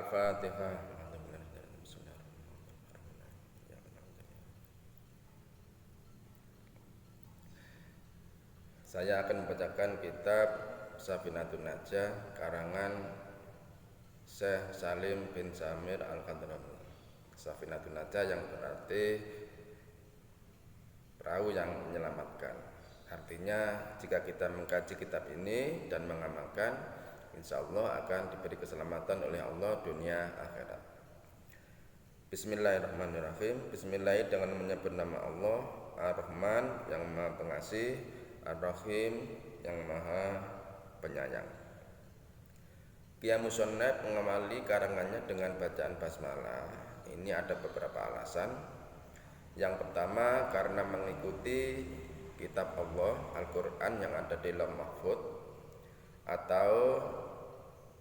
Al-Fatihah. Saya akan membacakan kitab Safinatun Najah karangan Syekh Salim bin Samir Al-Khadrami. Safinatun Najah yang berarti perahu yang menyelamatkan. Artinya jika kita mengkaji kitab ini dan mengamalkan, insya Allah akan diberi keselamatan oleh Allah dunia akhirat. Bismillahirrahmanirrahim. Bismillah dengan menyebut nama Allah Ar-Rahman yang maha pengasih, Ar-Rahim yang maha penyayang. Kiai Musannaf mengamali karangannya dengan bacaan basmalah. Ini ada beberapa alasan. Yang pertama karena mengikuti kitab Allah Al-Quran yang ada di Lauh Mahfuz atau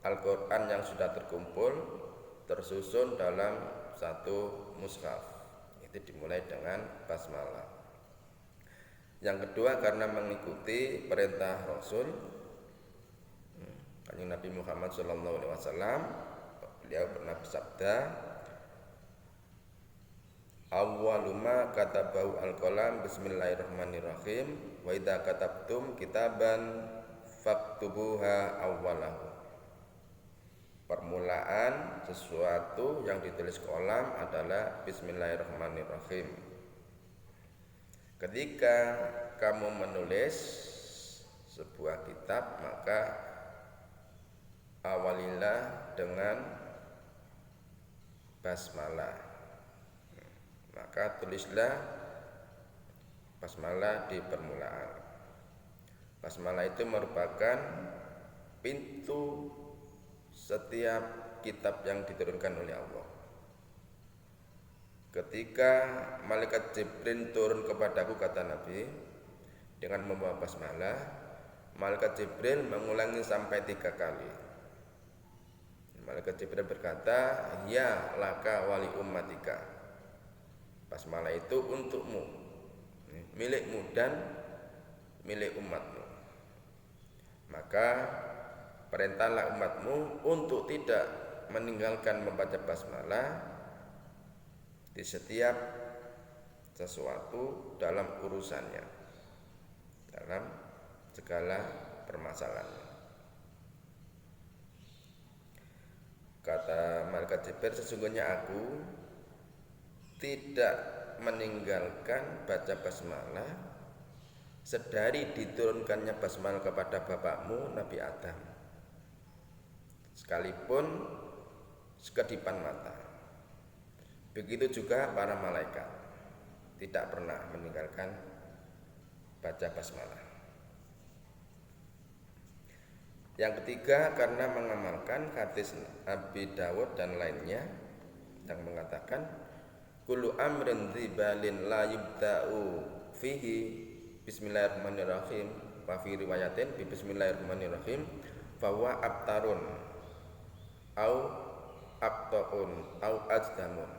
Al-Quran yang sudah terkumpul tersusun dalam satu mushaf. Itu dimulai dengan basmalah. Yang kedua karena mengikuti perintah Rasul Kanjeng Nabi Muhammad SAW. Beliau pernah bersabda, awwaluma katabahu al-qalam bismillahirrahmanirrahim wa idza katabtum kitaban faktubuha awwalahu. Permulaan sesuatu yang ditulis kolam adalah bismillahirrahmanirrahim. Ketika kamu menulis sebuah kitab, maka awalilah dengan basmalah. Maka tulislah basmalah di permulaan. Basmalah itu merupakan pintu setiap kitab yang diturunkan oleh Allah. Ketika malaikat Jibril turun kepadaku, kata Nabi, dengan membawa basmalah, malaikat Jibril mengulangi sampai 3 kali. Malaikat Jibril berkata, ya laka wali ummatika. Basmalah itu untukmu, milikmu dan milik umatmu. Maka perintahlah umatmu untuk tidak meninggalkan membaca basmalah di setiap sesuatu dalam urusannya, dalam segala permasalahannya. Kata malaikat Jibril, sesungguhnya aku tidak meninggalkan baca basmalah sedari diturunkannya basmalah kepada bapakmu Nabi Adam, sekalipun sekedipan mata. Begitu juga para malaikat tidak pernah meninggalkan baca basmalah. Yang ketiga karena mengamalkan hadis Abi Dawud dan lainnya yang mengatakan kullu amrin dzibalin la yubda'u fihi bismillahirrahmanirrahim wa fi riwayatin bi bismillahirrahmanirrahim fa huwa abtarun au aqtaun au ajdamun.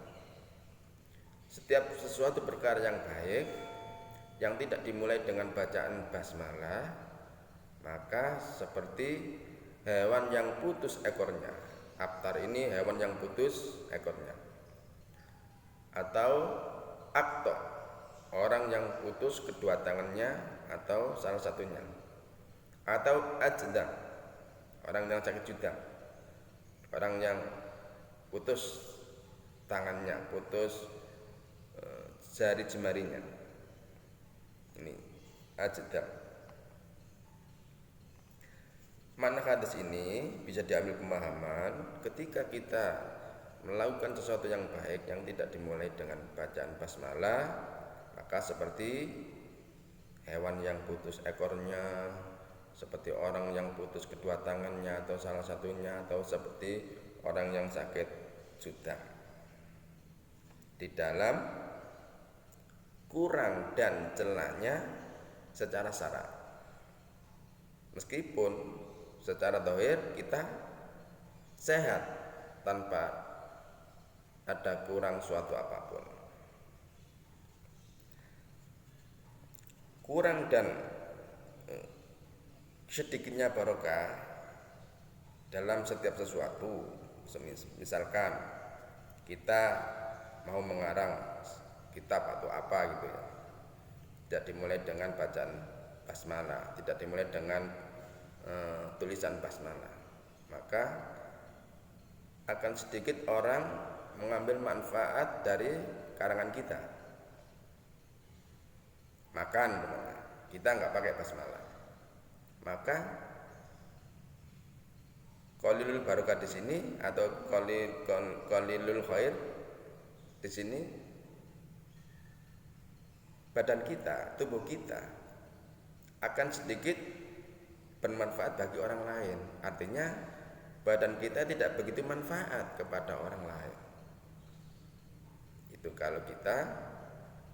Setiap sesuatu perkara yang baik yang tidak dimulai dengan bacaan basmalah, maka seperti hewan yang putus ekornya. Abtar ini hewan yang putus ekornya. Atau akto, orang yang putus kedua tangannya atau salah satunya. Atau ajdam, orang yang sakit juda, orang yang putus tangannya, putus jari jemarinya. Ini ajdam. Mana hadis ini bisa diambil pemahaman ketika kita melakukan sesuatu yang baik yang tidak dimulai dengan bacaan basmalah, maka seperti hewan yang putus ekornya, seperti orang yang putus kedua tangannya atau salah satunya, atau seperti orang yang sakit juda. Di dalam kurang dan celahnya secara syarat. Meskipun secara zahir kita sehat tanpa ada kurang suatu apapun. Kurang dan sedikitnya barokah dalam setiap sesuatu Misalkan kita mau mengarang kitab atau apa gitu ya, tidak dimulai dengan bacaan basmalah, tidak dimulai dengan tulisan basmalah, maka akan sedikit orang mengambil manfaat dari karangan kita. Makan, kita nggak pakai basmalah, maka qalilul barokah di sini atau qalilul khair di sini, badan kita, tubuh kita akan sedikit bermanfaat bagi orang lain. Artinya badan kita tidak begitu manfaat kepada orang lain. Itu kalau kita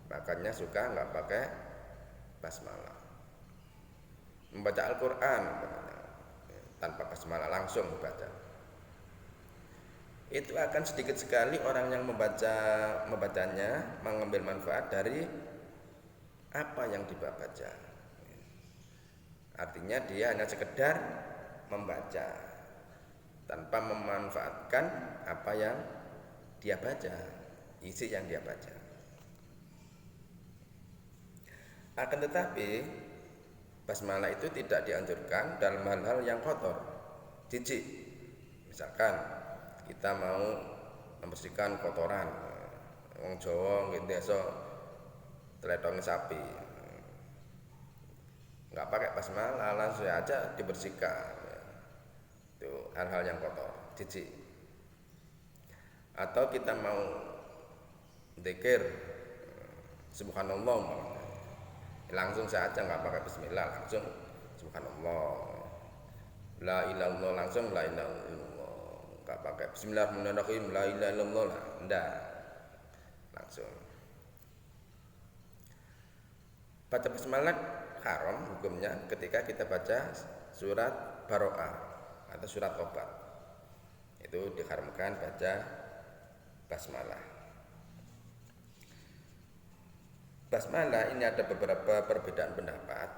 makanya suka nggak pakai basmalah. Membaca Al-Quran tanpa basmalah langsung baca, itu akan sedikit sekali orang yang membacanya mengambil manfaat dari apa yang dibaca. Artinya dia hanya sekedar membaca tanpa memanfaatkan apa yang dia baca, isi yang dia baca. Akan tetapi basmalah itu tidak dianjurkan dalam hal-hal yang kotor, jijik. Misalkan kita mau membersihkan kotoran, wong Jawa nggih desa tletongi sapi, nggak pakai basmalah langsung aja dibersihkan. Itu hal-hal yang kotor, jijik. Atau kita mau dzikir subhanallah, langsung saja nggak pakai bismillah, langsung subhanallah, la ilaha illallah, langsung la ilaha illallah, nggak pakai bismillahirrahmanirrahim, la ilaha illallah, enggak, langsung. Baca basmalah haram hukumnya ketika kita baca surat Baroah atau surat Tobat, itu diharamkan baca basmalah. Basmalah ini ada beberapa perbedaan pendapat,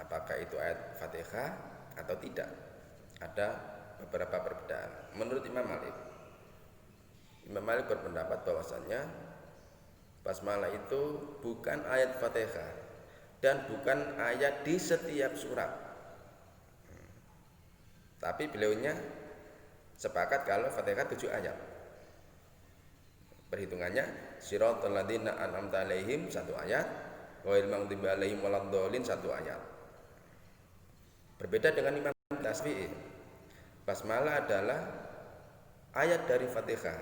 apakah itu ayat Fatihah atau tidak. Ada beberapa perbedaan. Menurut Imam Malik berpendapat bahwasanya basmalah itu bukan ayat Fatihah dan bukan ayat di setiap surat. Tapi beliaunya sepakat kalau Fatihah 7 ayat. Perhitungannya siratal ladzina an'amta 'alaihim 1 ayat, ghairil maghdubi 'alaihim waladdallin 1 ayat. Berbeda dengan Imam Syafi'i, basmalah adalah ayat dari Fatihah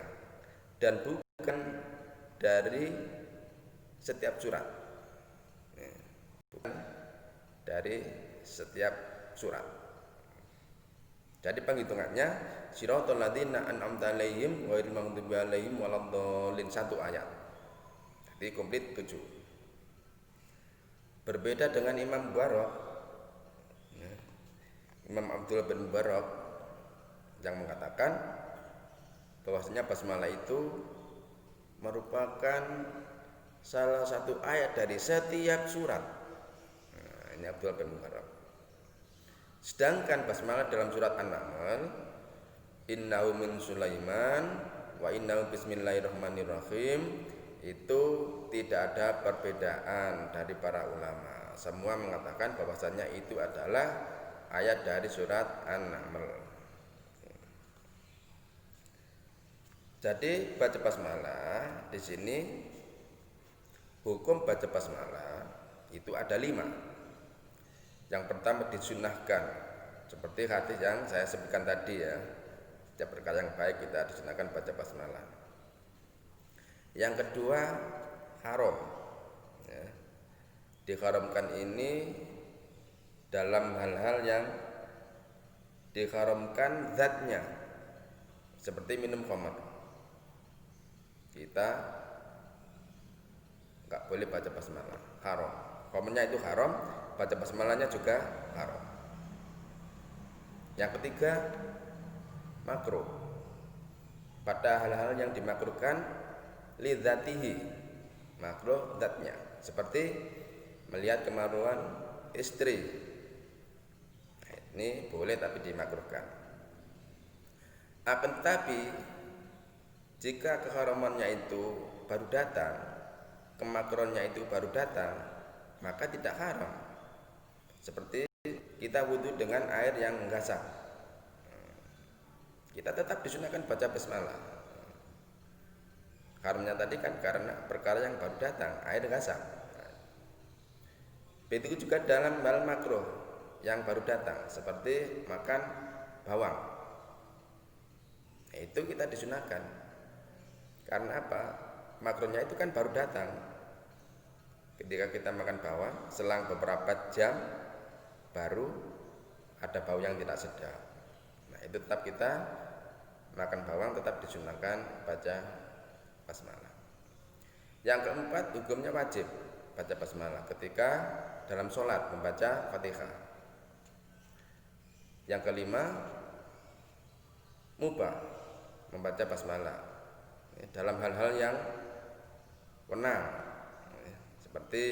dan bukan dari setiap surat. Bukan dari setiap surat. Jadi penghitungannya siratal ladzina an'amta 'alaihim ghairil maghdubi 'alaihim waladdallin 1 ayat. Jadi komplit 7. Berbeda dengan Imam Mubarak, Imam Abdullah bin Mubarak yang mengatakan bahwasanya basmalah itu merupakan salah satu ayat dari setiap surat. Ini Abdullah bin Mubarak. Sedangkan basmalah dalam surat An-Naml, innahu min Sulaiman wa innahu bismillahirrahmanirrahim, itu tidak ada perbedaan dari para ulama. Semua mengatakan bahwasanya itu adalah ayat dari surat An-Naml. Jadi baca basmalah di sini, hukum baca basmalah itu ada 5. Yang pertama disunahkan, seperti hadis yang saya sebutkan tadi ya, setiap perkara yang baik kita disunahkan baca basmalah. Yang kedua haram ya. Diharamkan ini dalam hal-hal yang diharamkan zatnya, seperti minum khamar. Kita nggak boleh baca basmalah, haram. Khamrnya itu haram, baca basmalahnya juga haram. Yang ketiga makruh, pada hal-hal yang dimakruhkan lidzatihi, makruh zatnya, seperti melihat kemaluan istri, ini boleh tapi dimakruhkan. Akan tetapi jika keharamannya itu baru datang, kemakruhannya itu baru datang, maka tidak haram. Seperti kita wudhu dengan air yang menggasak, kita tetap disunahkan baca basmalah. Haramnya tadi kan karena perkara yang baru datang, air gasak. Begitu juga dalam hal makruh yang baru datang, seperti makan bawang. Itu kita disunahkan. Karena apa? Makruhnya itu kan baru datang. Ketika kita makan bawang, selang beberapa jam baru ada bau yang tidak sedap. Nah, itu tetap kita makan bawang tetap disunahkan baca basmalah. Yang keempat, hukumnya wajib baca basmalah ketika dalam sholat membaca Fatihah. Yang kelima, mubah membaca basmalah dalam hal-hal yang wenang, seperti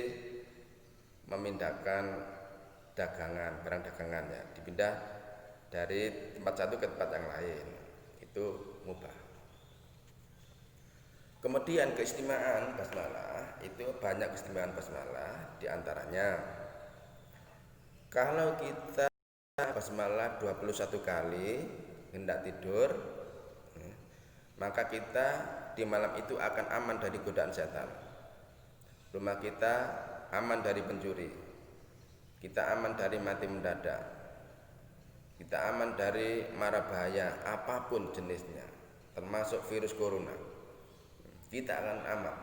memindahkan dagangan, barang dagangan ya, dipindah dari tempat satu ke tempat yang lain, itu mubah. Kemudian keistimewaan basmalah, itu banyak keistimewaan basmalah, diantaranya kalau kita basmalah 21 kali hendak tidur, maka kita di malam itu akan aman dari godaan setan. Rumah kita aman dari pencuri, kita aman dari mati mendadak, kita aman dari mara bahaya apapun jenisnya, termasuk virus corona. Kita akan aman.